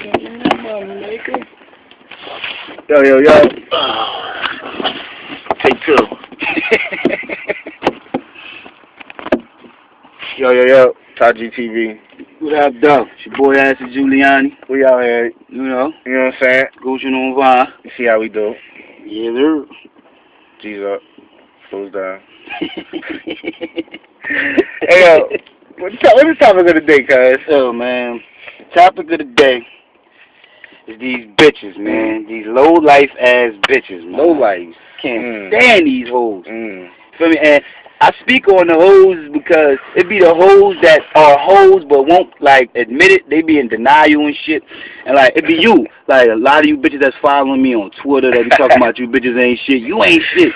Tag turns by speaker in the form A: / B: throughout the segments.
A: Yo, yo, yo. Take two. Yo, yo, yo. Taji TV.
B: What up, though? It's your boy, Ashley Giuliani.
A: We out here,
B: You know,
A: you know what I'm saying?
B: Gucci on Vine.
A: You see how we do.
B: Yeah, there.
A: G's up. Close down. Hey, yo. What's the topic of the day, cuz?
B: So, man, topic of the day is these bitches, man. These low-life ass bitches, man.
A: Low-life.
B: Can't stand these hoes.
A: Mm.
B: Feel me? And I speak on the hoes because it be the hoes that are hoes but won't, like, admit it. They be in denial and shit. And, like, it be you. Like, a lot of you bitches that's following me on Twitter that be talking about you bitches ain't shit. You ain't shit.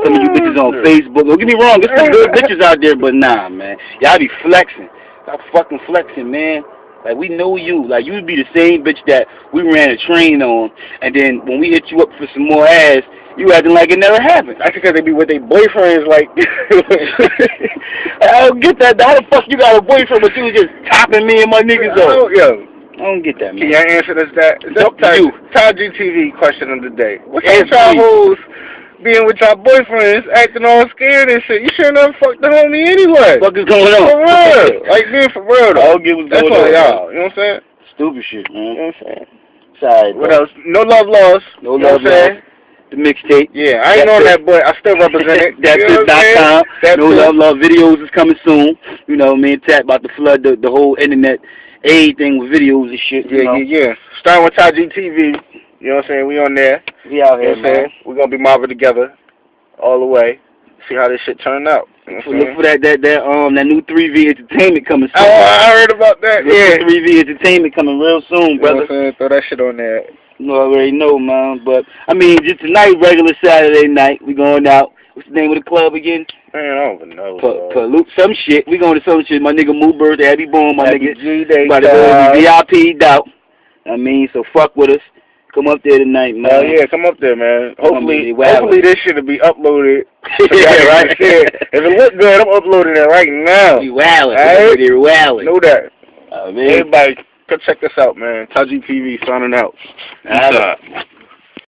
B: Some of you bitches on Facebook. Don't get me wrong. There's some good bitches out there, but nah, man. Y'all be flexing. Stop fucking flexing, man. Like, we know you. Like, you would be the same bitch that we ran a train on, and then when we hit you up for some more ass, you acting like it never happened.
A: That's because they be with their boyfriends, like...
B: I don't get that. How the fuck you got a boyfriend but you was just topping me and my niggas off?
A: Yo.
B: I don't get that, man.
A: Can y'all answer this? That's
B: up to you.
A: Taji TV question of the day. What's
B: Yes,
A: up with y'all
B: please.
A: hoes being with y'all boyfriends, acting all scared and shit? You shouldn't have fucked the homie anyway.
B: What the fuck is going on?
A: For real. Like, being for real, though.
B: I don't get what's
A: That's
B: going
A: all
B: on.
A: y'all. You know what I'm saying?
B: Stupid shit,
A: You
B: man.
A: know what I'm saying?
B: Sorry,
A: What
B: bro.
A: else? No love lost.
B: No
A: You know
B: love
A: what I'm saying?
B: lost. The mixtape.
A: Yeah, I ain't on that, but I still represent it.
B: That's
A: You know what I'm saying?
B: it.com. No Love Love videos is coming soon. You know, me and Tat about to flood the whole internet, everything with videos and shit. You know?
A: Yeah. Starting with Taji TV. You know what I'm saying? We on there.
B: We out
A: You
B: here,
A: know what I'm saying?
B: man.
A: We're gonna be marveled together all the way. See how this shit turn out. You know
B: So
A: what I'm
B: look for that new 3V Entertainment coming soon.
A: Oh, I heard about that.
B: Look
A: Yeah.
B: for 3V Entertainment coming real soon,
A: You know
B: brother.
A: what I'm saying? Throw that shit on there.
B: You already know, man. But I mean, just tonight, regular Saturday night, we going out. What's the name of the club again?
A: Man, I don't even know.
B: Pollute some shit. We going to some shit. My nigga Moo birthday, happy born, my
A: Happy
B: nigga.
A: G-Day,
B: About to go VIP'd out. I mean, so fuck with us. Come up there tonight, man.
A: Oh yeah, come up there, man. Hopefully
B: Hopefully
A: this shit'll be uploaded.
B: Yeah, right.
A: If it look good, I'm uploading it right now.
B: We wildin'.
A: Alright?
B: We're wildin'.
A: Know that.
B: Man.
A: Everybody, come check us out, man. Taji TV signing out.
B: Peace out.